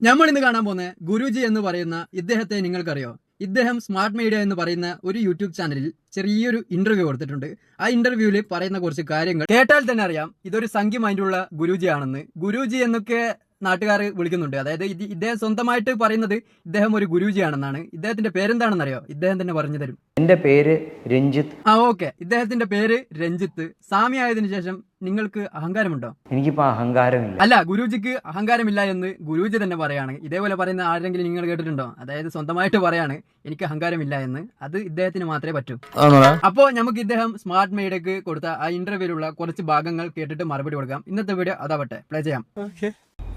നമ്മൾ ഇന്ന് കാണാൻ പോകുന്ന ഗുരുജി എന്ന് പറയുന്ന ഇദ്ദേഹത്തെ നിങ്ങൾക്കറിയോ? ഇദ്ദേഹം സ്മാർട്ട് മീഡിയ എന്ന് പറയുന്ന ഒരു യൂട്യൂബ് ചാനലിൽ ചെറിയൊരു ഇന്റർവ്യൂ കൊടുത്തിട്ടുണ്ട്. ആ ഇന്റർവ്യൂവിൽ പറയുന്ന കുറച്ച് കാര്യങ്ങൾ കേട്ടാൽ തന്നെ അറിയാം ഇതൊരു സംഖ്യ മൈൻഡുള്ള ഗുരുജി ആണെന്ന്. ഗുരുജി എന്നൊക്കെ നാട്ടുകാർ വിളിക്കുന്നുണ്ട്. അതായത് ഇദ്ദേഹം സ്വന്തമായിട്ട് പറയുന്നത് ഇദ്ദേഹം ഒരു ഗുരുജിയാണെന്നാണ്. ഇദ്ദേഹത്തിന്റെ പേരെന്താണെന്നറിയോ? ഇദ്ദേഹം തന്നെ പറഞ്ഞു തരും. എന്റെ പേര് രഞ്ജിത്ത്. ഓക്കെ, ഇദ്ദേഹത്തിന്റെ പേര് രഞ്ജിത്ത്. സ്വാമി ആയതിനു ശേഷം നിങ്ങൾക്ക് അഹങ്കാരമുണ്ടോ? എനിക്കിപ്പോ അഹങ്കാരമില്ല. അല്ല, ഗുരുജിക്ക് അഹങ്കാരമില്ല എന്ന് ഗുരുജി തന്നെ പറയാണ്. ഇതേപോലെ പറയുന്ന ആരെങ്കിലും നിങ്ങൾ കേട്ടിട്ടുണ്ടോ? അതായത് സ്വന്തമായിട്ട് പറയാണ് എനിക്ക് അഹങ്കാരമില്ല എന്ന്. അത് ഇദ്ദേഹത്തിന് മാത്രമേ പറ്റൂ. അപ്പോ നമുക്ക് ഇദ്ദേഹം സ്മാർട്ട് മീഡിയക്ക് കൊടുത്ത ആ ഇന്റർവ്യൂവിലുള്ള കുറച്ച് ഭാഗങ്ങൾ കേട്ടിട്ട് മറുപടി കൊടുക്കാം. ഇന്നത്തെ വീഡിയോ അതാവട്ടെ, പ്ലേ ചെയ്യാം.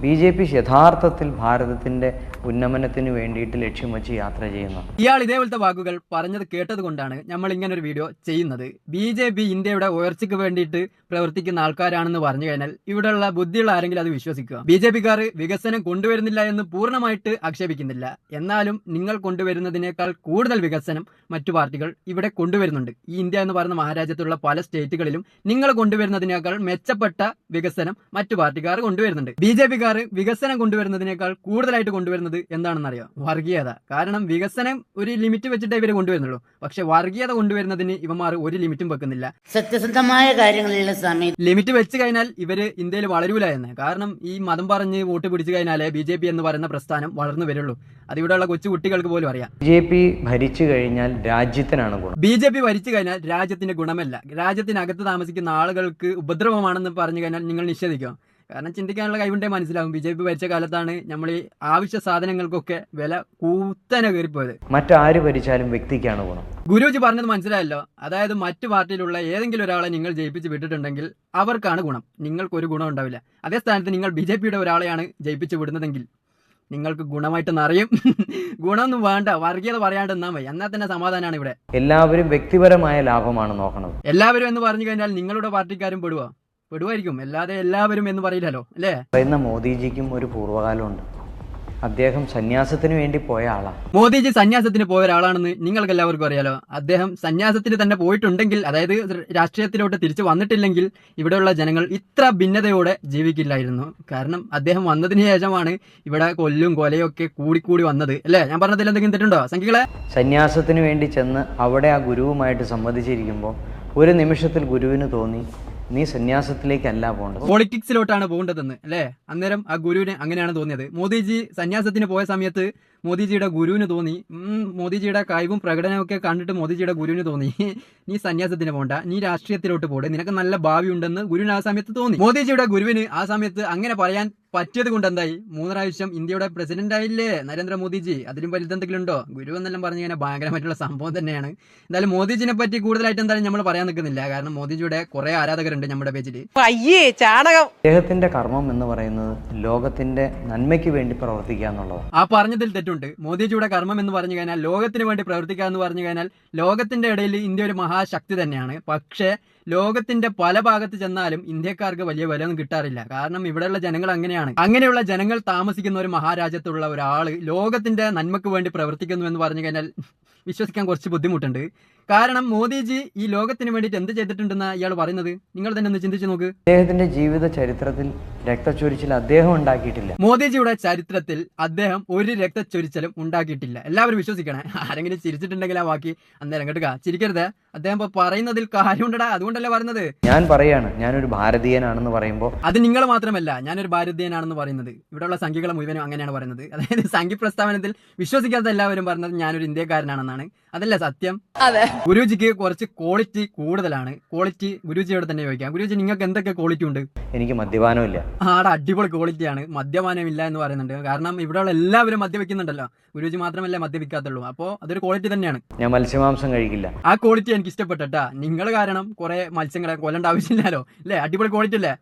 BJP യഥാർത്ഥത്തിൽ ഭാരതത്തിന്റെ ഉന്നമനത്തിന് വേണ്ടിയിട്ട് ലക്ഷ്യം വെച്ച് യാത്ര ചെയ്യുന്നു. ഇയാൾ ഇതേപോലത്തെ വാക്കുകൾ പറഞ്ഞത് കേട്ടത് കൊണ്ടാണ് നമ്മൾ ഇങ്ങനെ ഒരു വീഡിയോ ചെയ്യുന്നത്. BJP ഇന്ത്യയുടെ ഉയർച്ചയ്ക്ക് വേണ്ടിയിട്ട് പ്രവർത്തിക്കുന്ന ആൾക്കാരാണെന്ന് പറഞ്ഞു കഴിഞ്ഞാൽ ഇവിടെയുള്ള ബുദ്ധിയുള്ള ആരെങ്കിലും അത് വിശ്വസിക്കുക? BJPക്കാർ വികസനം കൊണ്ടുവരുന്നില്ല എന്ന് പൂർണ്ണമായിട്ട് ആക്ഷേപിക്കുന്നില്ല. എന്നാലും നിങ്ങൾ കൊണ്ടുവരുന്നതിനേക്കാൾ കൂടുതൽ വികസനം മറ്റു പാർട്ടികൾ ഇവിടെ കൊണ്ടുവരുന്നുണ്ട്. ഈ ഇന്ത്യ എന്ന് പറയുന്ന മഹാരാജ്യത്തുള്ള പല സ്റ്റേറ്റുകളിലും നിങ്ങൾ കൊണ്ടുവരുന്നതിനേക്കാൾ മെച്ചപ്പെട്ട വികസനം മറ്റു പാർട്ടിക്കാർ കൊണ്ടുവരുന്നുണ്ട്. BJPക്കാർ വികസനം കൊണ്ടുവരുന്നതിനേക്കാൾ കൂടുതലായിട്ട് കൊണ്ടുവരുന്നത് എന്താണെന്നറിയോ? വർഗീയത. കാരണം വികസനം ഒരു ലിമിറ്റ് വെച്ചിട്ടേ ഇവര് കൊണ്ടുവരുന്നുള്ളൂ. പക്ഷെ വർഗീയത കൊണ്ടുവരുന്നതിന് ഇവന്മാർ ഒരു ലിമിറ്റും വെക്കുന്നില്ല. സത്യസന്ധമായ കാര്യങ്ങളിലുള്ള സമയത്ത് ലിമിറ്റ് വെച്ച് കഴിഞ്ഞാൽ ഇവര് ഇന്ത്യയിൽ വളരൂല എന്ന്. കാരണം ഈ മതം പറഞ്ഞ് വോട്ട് പിടിച്ചു കഴിഞ്ഞാലേ BJP എന്ന് പറയുന്ന പ്രസ്ഥാനം വളർന്നു വരുള്ളൂ. അത് ഇവിടെയുള്ള കൊച്ചു കുട്ടികൾക്ക് പോലും അറിയാം. BJP ഭരിച്ചു കഴിഞ്ഞാൽ രാജ്യത്തിനാണ് ഗുണം. BJP ഭരിച്ചു കഴിഞ്ഞാൽ രാജ്യത്തിന് ഗുണമല്ല, രാജ്യത്തിനകത്ത് താമസിക്കുന്ന ആളുകൾക്ക് ഉപദ്രവമാണെന്ന് പറഞ്ഞു കഴിഞ്ഞാൽ നിങ്ങൾ നിഷേധിക്കുക. കാരണം ചിന്തിക്കാനുള്ള കഴിവുണ്ടേ മനസ്സിലാവും. BJP ഭരിച്ച കാലത്താണ് നമ്മൾ ഈ ആവശ്യ സാധനങ്ങൾക്കൊക്കെ വില കൂത്തനെ കയറിപ്പോയത്. മറ്റാര് ഭരിച്ചാലും വ്യക്തിക്കാണ് ഗുണം. ഗുരുജി പറഞ്ഞത് മനസ്സിലായല്ലോ. അതായത് മറ്റു പാർട്ടിയിലുള്ള ഏതെങ്കിലും ഒരാളെ നിങ്ങൾ ജയിപ്പിച്ച് വിട്ടിട്ടുണ്ടെങ്കിൽ അവർക്കാണ് ഗുണം, നിങ്ങൾക്കൊരു ഗുണം ഉണ്ടാവില്ല. അതേ സ്ഥാനത്ത് നിങ്ങൾ BJPയുടെ ഒരാളെയാണ് ജയിപ്പിച്ച് വിടുന്നതെങ്കിൽ നിങ്ങൾക്ക് ഗുണമായിട്ട് നിറയും. ഗുണമൊന്നും വേണ്ട, വർഗീയത പറയാണ്ട് എന്നാ മതി, എന്നാൽ തന്നെ സമാധാനമാണ് ഇവിടെ. എല്ലാവരും വ്യക്തിപരമായ ലാഭമാണ് നോക്കുന്നത്. എല്ലാവരും എന്ന് പറഞ്ഞു കഴിഞ്ഞാൽ നിങ്ങളുടെ പാർട്ടിക്കാരും പെടുവായിരിക്കും, അല്ലാതെ എല്ലാവരും എന്ന് പറയില്ലല്ലോ, അല്ലേ? പറയുന്ന മോദിജിക്കും ഒരു പൂർവ്വകാലമുണ്ട്. അദ്ദേഹം സന്യാസത്തിന് വേണ്ടി പോയ ആളാണ്. മോദിജി സന്യാസത്തിന് പോയ ഒരാളാണെന്ന് നിങ്ങൾക്ക് എല്ലാവർക്കും അറിയാലോ. അദ്ദേഹം സന്യാസത്തിന് തന്നെ പോയിട്ടുണ്ടെങ്കിൽ, അതായത് രാഷ്ട്രീയത്തിലോട്ട് തിരിച്ചു വന്നിട്ടില്ലെങ്കിൽ ഇവിടെയുള്ള ജനങ്ങൾ ഇത്ര ഭിന്നതയോടെ ജീവിക്കില്ലായിരുന്നു. കാരണം അദ്ദേഹം വന്നതിന് ശേഷമാണ് ഇവിടെ കൊല്ലും കൊലയും ഒക്കെ കൂടിക്കൂടി വന്നത്, അല്ലേ? ഞാൻ പറഞ്ഞതിൽ എന്തെങ്കിലും തെറ്റുണ്ടോ സംഖ്യകളെ? സന്യാസത്തിന് വേണ്ടി ചെന്ന് അവിടെ ആ ഗുരുവുമായിട്ട് സംവദിച്ചിരിക്കുമ്പോൾ ഒരു നിമിഷത്തിൽ ഗുരുവിന് തോന്നി നീ സന്യാസത്തിലേക്കല്ല പോകേണ്ടത്, പൊളിറ്റിക്സിലോട്ടാണ് പോകേണ്ടതെന്ന്, അല്ലേ? അന്നേരം ആ ഗുരുവിന് അങ്ങനെയാണ് തോന്നിയത്. മോദിജി സന്യാസത്തിന് പോയ സമയത്ത് മോദിജിയുടെ ഗുരുവിന് തോന്നി, മോദിജിയുടെ കഴിവും പ്രകടനവും ഒക്കെ കണ്ടിട്ട് മോദിജിയുടെ ഗുരുവിന് തോന്നി നീ സന്യാസത്തിന് പോകണ്ട, നീ രാഷ്ട്രീയത്തിലോട്ട് പോടെ, നിനക്ക് നല്ല ഭാവി ഉണ്ടെന്ന് ഗുരുവിന് ആ സമയത്ത് തോന്നി. മോദിജിയുടെ ഗുരുവിന് ആ സമയത്ത് അങ്ങനെ പറയാൻ പറ്റിയത് കൊണ്ട് എന്തായി? 3 പ്രാവശ്യം ഇന്ത്യയുടെ പ്രസിഡന്റ് ആയില്ലേ നരേന്ദ്രമോദിജി. അതിലും വലുതെന്തെങ്കിലും ഉണ്ടോ? ഗുരു എന്നെല്ലാം പറഞ്ഞു കഴിഞ്ഞാൽ ഭയങ്കരമായിട്ടുള്ള സംഭവം തന്നെയാണ്. എന്തായാലും മോദിജിനെ പറ്റി കൂടുതലായിട്ട് എന്തായാലും നമ്മൾ പറയാൻ നിൽക്കുന്നില്ല. കാരണം മോദിജിയുടെ കുറെ ആരാധകരുണ്ട് നമ്മുടെ പേജിൽ. അദ്ദേഹത്തിന്റെ കർമ്മം എന്ന് പറയുന്നത് ലോകത്തിന്റെ നന്മയ്ക്ക് വേണ്ടി പ്രവർത്തിക്കുക എന്നുള്ളത്. ആ പറഞ്ഞതിൽ തെറ്റുണ്ട്. മോദിജിയുടെ കർമ്മം എന്ന് പറഞ്ഞു കഴിഞ്ഞാൽ ലോകത്തിന് വേണ്ടി പ്രവർത്തിക്കുക എന്ന് പറഞ്ഞു കഴിഞ്ഞാൽ ലോകത്തിന്റെ ഇടയിൽ ഇന്ത്യ ഒരു മഹാശക്തി തന്നെയാണ്. പക്ഷേ ലോകത്തിന്റെ പല ഭാഗത്ത് ചെന്നാലും ഇന്ത്യക്കാർക്ക് വലിയ വിലയൊന്നും കിട്ടാറില്ല. കാരണം ഇവിടെയുള്ള ജനങ്ങൾ അങ്ങനെയാണ്. അങ്ങനെയുള്ള ജനങ്ങൾ താമസിക്കുന്ന ഒരു മഹാരാജ്യത്തുള്ള ഒരാള് ലോകത്തിന്റെ നന്മക്ക് വേണ്ടി പ്രവർത്തിക്കുന്നു എന്ന് പറഞ്ഞു കഴിഞ്ഞാൽ വിശ്വസിക്കാൻ കുറച്ച് ബുദ്ധിമുട്ടുണ്ട്. കാരണം മോദിജി ഈ ലോകത്തിന് വേണ്ടിയിട്ട് എന്ത് ചെയ്തിട്ടുണ്ടെന്ന് ഇയാൾ പറയുന്നത് നിങ്ങൾ തന്നെ ഒന്ന് ചിന്തിച്ചു നോക്ക്. അദ്ദേഹത്തിന്റെ ജീവിത ചരിത്രത്തിൽ രക്തച്ചൊരിച്ചിൽ അദ്ദേഹം ഉണ്ടാക്കിയിട്ടില്ല. മോദിജിയുടെ ചരിത്രത്തിൽ അദ്ദേഹം ഒരു രക്തച്ചൊരിച്ചിലും ഉണ്ടാക്കിയിട്ടില്ല. എല്ലാവരും വിശ്വസിക്കണേ. ആരെങ്കിലും ചിരിച്ചിട്ടുണ്ടെങ്കിൽ ആ ബാക്കി അന്നേരം കേട്ടുക, ചിരിക്കരുത്. അദ്ദേഹം ഇപ്പൊ പറയുന്നതിൽ കാര്യമുണ്ടടാ, അതുകൊണ്ടല്ലേ പറയുന്നത്. ഞാൻ പറയാണ് ഞാനൊരു ഭാരതീയനാണെന്ന് പറയുമ്പോൾ അത് നിങ്ങൾ മാത്രമല്ല, ഞാനൊരു ഭാരതീയനാണെന്ന് പറയുന്നത് ഇവിടെയുള്ള സംഖ്യകളെ മുഴുവനും അങ്ങനെയാണ് പറയുന്നത്. അതായത് സംഖ്യ പ്രസ്താവനത്തിൽ വിശ്വസിക്കാത്ത എല്ലാവരും പറഞ്ഞത് ഞാനൊരു ഇന്ത്യക്കാരനാണെന്നാണ്. അതല്ല സത്യം. ഗുരുജിക്ക് കുറച്ച് ക്വാളിറ്റി കൂടുതലാണ്. ക്വാളിറ്റി ഗുരുജിയോട് തന്നെ ചോദിക്കാം. ഗുരുജി, നിങ്ങൾക്ക് എന്തൊക്കെ ക്വാളിറ്റി ഉണ്ട്? എനിക്ക് മദ്യപാനമില്ല. ആടെ അടിപൊളി ക്വാളിറ്റിയാണ്. മദ്യപാനമില്ല എന്ന് പറയുന്നുണ്ട്. കാരണം ഇവിടെയുള്ള എല്ലാവരും മദ്യപിക്കുന്നുണ്ടല്ലോ, ഗുരുജി മാത്രമല്ലേ മദ്യപിക്കാത്തുള്ളൂ. അപ്പോൾ അതൊരു ക്വാളിറ്റി തന്നെയാണ്. ഞാൻ മത്സ്യമാംസം കഴിക്കില്ല. ആ ക്വാളിറ്റി എനിക്ക് ഇഷ്ടപ്പെട്ടാ. നിങ്ങൾ കാരണം കുറെ മത്സ്യങ്ങളെ കൊല്ലേണ്ട ആവശ്യമില്ലല്ലോ, അല്ലേ? അടിപൊളി ക്വാളിറ്റി അല്ലേ?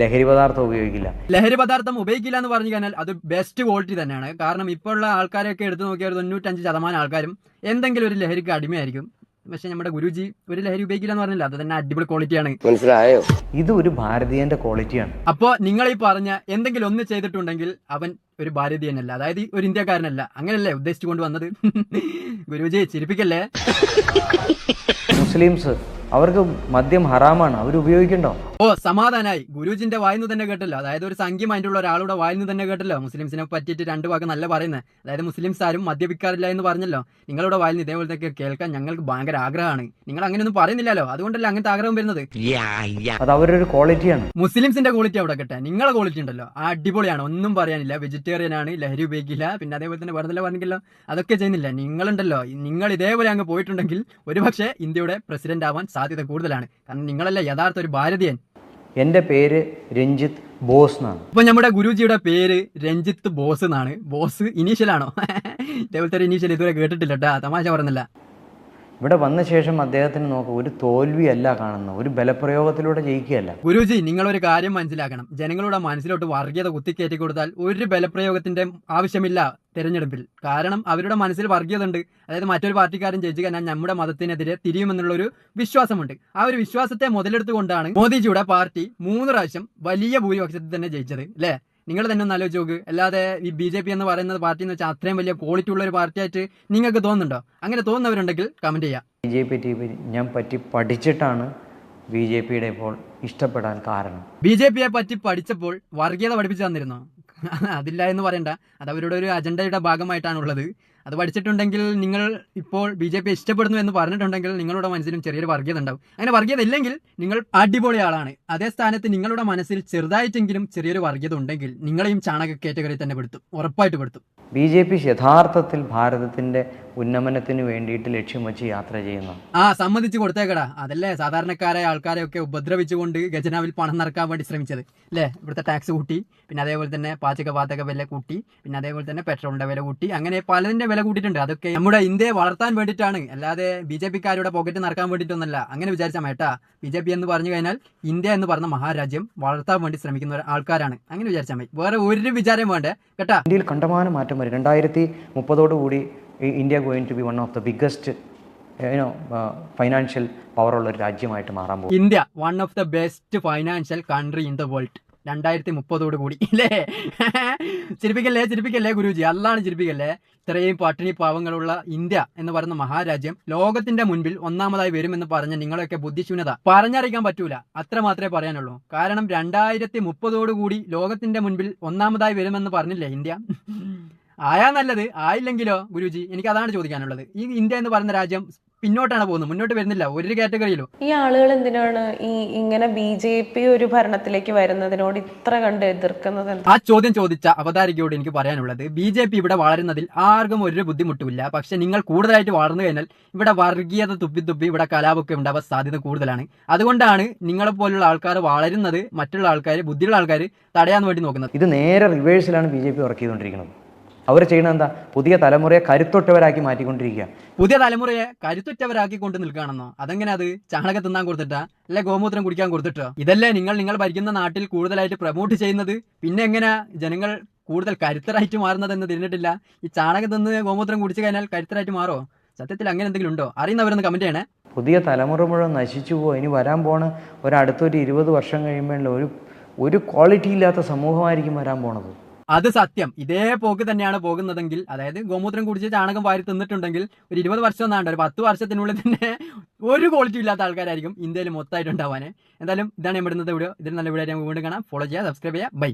ലഹരി പദാർത്ഥം ഉപയോഗിക്കില്ല. ലഹരി പദാർത്ഥം ഉപയോഗിക്കില്ല എന്ന് പറഞ്ഞു കഴിഞ്ഞാൽ അത് ബെസ്റ്റ് ക്വാളിറ്റി തന്നെയാണ്. കാരണം ഇപ്പോൾ ഉള്ള ആൾക്കാരെയൊക്കെ എടുത്തു നോക്കിയാൽ 95% ആൾക്കാരും എന്തെങ്കിലും ഒരു ലഹരിക്ക് അടിമയായിരിക്കും. പക്ഷെ നമ്മുടെ ഗുരുജി ഒരു ലഹരി ഉപയോഗിക്കില്ല എന്ന് പറഞ്ഞില്ല, അത് തന്നെ അടിപൊളി ക്വാളിറ്റിയാണ്. മനസ്സിലായോ? ഇത് ഒരു ഭാരതീയന്റെ ക്വാളിറ്റിയാണ്. അപ്പോ നിങ്ങൾ ഈ പറഞ്ഞ എന്തെങ്കിലും ഒന്ന് ചെയ്തിട്ടുണ്ടെങ്കിൽ അവൻ ഒരു ഭാരതീയനല്ല, അതായത് ഒരു ഇന്ത്യക്കാരനല്ല. അങ്ങനെയല്ലേ ഉദ്ദേശിച്ചു കൊണ്ടുവന്നത്? ഗുരുജി ചിരിപ്പിക്കല്ലേ. മുസ്ലിംസ് അവർക്ക് മദ്യം ഹറാമാണ്, അവർ ഉപയോഗിക്കണ്ടോ? ഓ സമാധാനായി, ഗുരുജിന്റെ വായിന്ന് തന്നെ കേട്ടല്ലോ. അതായത് ഒരു സംഖ്യ മൈൻഡുള്ള ഒരാളുടെ വായിന്ന് തന്നെ കേട്ടല്ലോ മുസ്ലിംസിനെ പറ്റിയിട്ട് രണ്ട് വാക്ക് നല്ല പറയുന്നത്. അതായത് മുസ്ലിംസ് ആരും മദ്യപിക്കാറില്ല എന്ന് പറഞ്ഞല്ലോ. നിങ്ങളുടെ വായിൽ നിന്ന് ഇതേപോലത്തെ കേൾക്കാൻ ഞങ്ങൾക്ക് ഭയങ്കര ആഗ്രഹമാണ്. നിങ്ങൾ അങ്ങനെയൊന്നും പറയുന്നില്ലല്ലോ, അതുകൊണ്ടല്ലേ അങ്ങനത്തെ ആഗ്രഹം വരുന്നത്. അത് അവരുടെ ഒരു ക്വാളിറ്റിയാണ്. മുസ്ലിംസിന്റെ ക്വാളിറ്റി അവിടെ കേട്ടെ, നിങ്ങളെ ക്വാളിറ്റി ഉണ്ടല്ലോ അടിപൊളിയാണ്, ഒന്നും പറയാനില്ല. വെജിറ്റേറിയൻ ആണ്, ലഹരി ഉപയോഗിക്കില്ല, പിന്നെ അതേപോലെ തന്നെ വെറുതെ പറഞ്ഞില്ലല്ലോ അതൊക്കെ ചെയ്യുന്നില്ല. നിങ്ങളുണ്ടല്ലോ, നിങ്ങൾ ഇതേപോലെ അങ്ങ് പോയിട്ടുണ്ടെങ്കിൽ ഒരുപക്ഷെ ഇന്ത്യയുടെ പ്രസിഡന്റ് ആവാൻ സാധ്യത കൂടുതലാണ്. കാരണം നിങ്ങളല്ല യഥാർത്ഥ ഒരു ഭാരതീയൻ. എൻ്റെ പേര് രഞ്ജിത്ത് ബോസ് എന്നാണ്. ഇപ്പൊ നമ്മുടെ ഗുരുജിയുടെ പേര് രഞ്ജിത്ത് ബോസ് എന്നാണ്. ബോസ് ഇനീഷ്യലാണോ? ഇതേപോലത്തെ ഒരു ഇനീഷ്യൽ ഇതുവരെ കേട്ടിട്ടില്ല കേട്ടാ, തമാശ പറഞ്ഞില്ല. ഇവിടെ വന്ന ശേഷം അദ്ദേഹത്തിന് നോക്കുക, ഒരു തോൽവിയല്ല കാണുന്നത്, ഒരു ബലപ്രയോഗത്തിലൂടെ ജയിക്കുകയല്ല. ഗുരുജി, നിങ്ങളൊരു കാര്യം മനസ്സിലാക്കണം. ജനങ്ങളുടെ മനസ്സിലോട്ട് വർഗീയത കുത്തിക്കയറ്റി കൊടുത്താൽ ഒരു ബലപ്രയോഗത്തിന്റെ ആവശ്യമില്ല തെരഞ്ഞെടുപ്പിൽ. കാരണം അവരുടെ മനസ്സിൽ വർഗീയത ഉണ്ട്. അതായത് മറ്റൊരു പാർട്ടിക്കാരൻ ജയിച്ചു കഴിഞ്ഞാൽ നമ്മുടെ മതത്തിനെതിരെ തിരിയുമെന്നുള്ളൊരു വിശ്വാസമുണ്ട്. ആ ഒരു വിശ്വാസത്തെ മുതലെടുത്തുകൊണ്ടാണ് മോദിജിയുടെ പാർട്ടി 3 പ്രാവശ്യം വലിയ ഭൂരിപക്ഷത്തിൽ തന്നെ ജയിച്ചത് അല്ലേ? നിങ്ങൾ തന്നെ ഒന്ന് ആലോചിച്ച് നോക്ക്. അല്ലാതെ ഈ BJP എന്ന് പറയുന്നത് പാർട്ടി എന്ന് വെച്ചാൽ അത്രയും വലിയ ക്വാളിറ്റി ഉള്ള ഒരു പാർട്ടിയായിട്ട് നിങ്ങൾക്ക് തോന്നുന്നുണ്ടോ? അങ്ങനെ തോന്നുന്നവരുണ്ടെങ്കിൽ കമന്റ് ചെയ്യാം. BJP ഞാൻ പറ്റി പഠിച്ചിട്ടാണ് BJPയുടെ ഇപ്പോൾ ഇഷ്ടപ്പെടാൻ കാരണം. BJPയെ പറ്റി പഠിച്ചപ്പോൾ വർഗീയത പഠിപ്പിച്ചു തന്നിരുന്നോ? അതില്ല എന്ന് പറയണ്ട, അത് അവരുടെ ഒരു അജണ്ടയുടെ ഭാഗമായിട്ടാണുള്ളത്. അത് പഠിച്ചിട്ടുണ്ടെങ്കിൽ നിങ്ങൾ ഇപ്പോൾ BJP ഇഷ്ടപ്പെടുന്നു എന്ന് പറഞ്ഞിട്ടുണ്ടെങ്കിൽ നിങ്ങളുടെ മനസ്സിലും ചെറിയൊരു വർഗീയത ഉണ്ടാവും. അങ്ങനെ വർഗീയത ഇല്ലെങ്കിൽ നിങ്ങൾ അടിപൊളി ആളാണ്. അതേ സ്ഥാനത്ത് നിങ്ങളുടെ മനസ്സിൽ ചെറുതായിട്ടെങ്കിലും ചെറിയൊരു വർഗീയത ഉണ്ടെങ്കിൽ നിങ്ങളെയും ചാണക കാറ്റഗറി തന്നെ പെടുത്തും, ഉറപ്പായിട്ട് പെടുത്തും. BJP യഥാർത്ഥത്തിൽ ഭാരതത്തിന്റെ ഉന്നമനത്തിന് വേണ്ടിയിട്ട് ലക്ഷ്യം വെച്ച് യാത്ര ചെയ്യുന്നു. സമ്മതിച്ചു കൊടുത്തേക്കടാ. അതല്ലേ സാധാരണക്കാരായ ആൾക്കാരെ ഒക്കെ ഉപദ്രവിച്ചുകൊണ്ട് ഖജനാവിൽ പണം നിറക്കാൻ വേണ്ടി ശ്രമിച്ചത് അല്ലേ? ഇവിടുത്തെ ടാക്സ് കൂട്ടി, പിന്നെ അതേപോലെ തന്നെ പാചക വില കൂട്ടി, പിന്നെ അതേപോലെ തന്നെ പെട്രോളിന്റെ വില കൂട്ടി, അങ്ങനെ പലതിന്റെ വില കൂട്ടിയിട്ടുണ്ട്. അതൊക്കെ നമ്മുടെ ഇന്ത്യയെ വളർത്താൻ വേണ്ടിയിട്ടാണ്, അല്ലാതെ BJPക്കാരുടെ പോക്കറ്റ് നിറക്കാൻ വേണ്ടിയിട്ടൊന്നല്ല. അങ്ങനെ വിചാരിച്ചാൽ മേട്ടാ. BJP എന്ന് പറഞ്ഞു കഴിഞ്ഞാൽ ഇന്ത്യ എന്ന് പറഞ്ഞ മഹാരാജ്യം വളർത്താൻ വേണ്ടി ശ്രമിക്കുന്ന ആൾക്കാരാണ്. അങ്ങനെ വിചാരിച്ചാൽ മതി, വേറെ ഒരു വിചാരം വേണ്ടേ കേട്ടാ. ഇന്ത്യയിൽ കണ്ടമാനം മാറ്റം വരും. 2030 India going to be one of the biggest financial പവറുള്ള ഒരു രാജ്യമായിട്ട് മാറാൻ പോകും. India one of the best financial country in the world 2030 അല്ലേ? ചിരിപ്പിക്കല്ലേ ഗുരുജി, അല്ലാണ് ചിരിപ്പിക്കല്ലേ. ഇത്രയും പട്ടിണി പാവങ്ങളുള്ള ഇന്ത്യ എന്ന് പറയുന്ന മഹാരാജ്യം ലോകത്തിന്റെ മുൻപിൽ ഒന്നാമതായി വരുമെന്ന് പറഞ്ഞ നിങ്ങളൊക്കെ ബുദ്ധിശൂന്യത പറഞ്ഞറിയിക്കാൻ പറ്റൂല. അത്ര മാത്രമേ പറയാനുള്ളൂ. കാരണം 2030 ലോകത്തിന്റെ മുൻപിൽ ഒന്നാമതായി വരുമെന്ന് പറഞ്ഞില്ലേ ഇന്ത്യ? ആയാ നല്ലത്, ആയില്ലെങ്കിലോ ഗുരുജി? എനിക്ക് അതാണ് ചോദിക്കാനുള്ളത്. ഈ ഇന്ത്യ എന്ന് പറയുന്ന രാജ്യം പിന്നോട്ടാണ് പോകുന്നത്, മുന്നോട്ട് വരുന്നില്ല ഒരു കാറ്റഗറിയിലും. ഈ ആളുകൾ എന്തിനാണ് ഇങ്ങനെ BJP ഒരു ഭരണത്തിലേക്ക് വരുന്നതിനോട് ഇത്ര കണ്ട് എതിർക്കുന്നത്? ആ ചോദ്യം ചോദിച്ച അവതാരികയോട് എനിക്ക് പറയാനുള്ളത്, BJP ഇവിടെ വളരുന്നതിൽ ആർക്കും ഒരു ബുദ്ധിമുട്ടുമില്ല. പക്ഷെ നിങ്ങൾ കൂടുതലായിട്ട് വളർന്നു കഴിഞ്ഞാൽ ഇവിടെ വർഗീയത തുപ്പി ഇവിടെ കലാപമൊക്കെ ഉണ്ടാവാൻ സാധ്യത കൂടുതലാണ്. അതുകൊണ്ടാണ് നിങ്ങളെപ്പോലുള്ള ആൾക്കാർ വളരുന്നത് മറ്റുള്ള ആൾക്കാർ, ബുദ്ധിയുള്ള ആൾക്കാർ തടയാൻ വേണ്ടി നോക്കുന്നത്. ഇത് നേരെ റിവേഴ്സിലാണ് BJP വർക്ക് ചെയ്തുകൊണ്ടിരിക്കുന്നത്. അവർ ചെയ്യുന്നത് എന്താ? പുതിയ തലമുറയെ കരുത്തൊട്ടവരാക്കി മാറ്റിക്കൊണ്ടിരിക്കുക. പുതിയ തലമുറയെ കരുത്തുറ്റവരാക്കി കൊണ്ട് നിൽക്കുകയാണെന്നോ? അതെങ്ങനെ? അത് ചാണകം തിന്നാൻ കൊടുത്തിട്ടാ, അല്ലെ ഗോമൂത്രം കുടിക്കാൻ കൊടുത്തിട്ടോ? ഇതല്ലേ നിങ്ങൾ ഭരിക്കുന്ന നാട്ടിൽ കൂടുതലായിട്ട് പ്രൊമോട്ട് ചെയ്യുന്നത്? പിന്നെ എങ്ങനെ ജനങ്ങൾ കൂടുതൽ കരുത്തരായിട്ട് മാറുന്നതെന്ന് തിരിഞ്ഞിട്ടില്ല. ഈ ചാണകം തിന്ന് ഗോമൂത്രം കുടിച്ചു കഴിഞ്ഞാൽ കരുത്തരായിട്ട് മാറോ? സത്യത്തിൽ അങ്ങനെ എന്തെങ്കിലും ഉണ്ടോ? അറിയുന്നവരൊന്ന് കമന്റ് ചെയ്യണേ. പുതിയ തലമുറ മുഴുവൻ നശിച്ചു പോകും. ഇനി വരാൻ പോണ അടുത്തൊരു 20 വർഷം കഴിയുമ്പോൾ ഒരു ക്വാളിറ്റി ഇല്ലാത്ത സമൂഹമായിരിക്കും വരാൻ പോണത്. അത് സത്യം. ഇതേ പോക്ക് തന്നെയാണ് പോകുന്നതെങ്കിൽ, അതായത് ഗോമൂത്രം കുടിച്ച് ചാണകം വാരി തിന്നിട്ടുണ്ടെങ്കിൽ ഒരു 20 വർഷം എന്നാണ്ട്, ഒരു 10 വർഷത്തിനുള്ളിൽ തന്നെ ഒരു ക്വാളിറ്റി ഇല്ലാത്ത ആൾക്കാരായിരിക്കും ഇന്ത്യയിൽ മൊത്തമായിട്ട് ഉണ്ടാവാൻ. എന്തായാലും ഇതാണ് നമ്മുടെ ഇന്നത്തെ വീഡിയോ. ഇതിൽ നല്ല വീഡിയോ വീണ്ടും കാണാം. ഫോളോ ചെയ്യുക, സബ്സ്ക്രൈബ് ചെയ്യുക. ബൈ.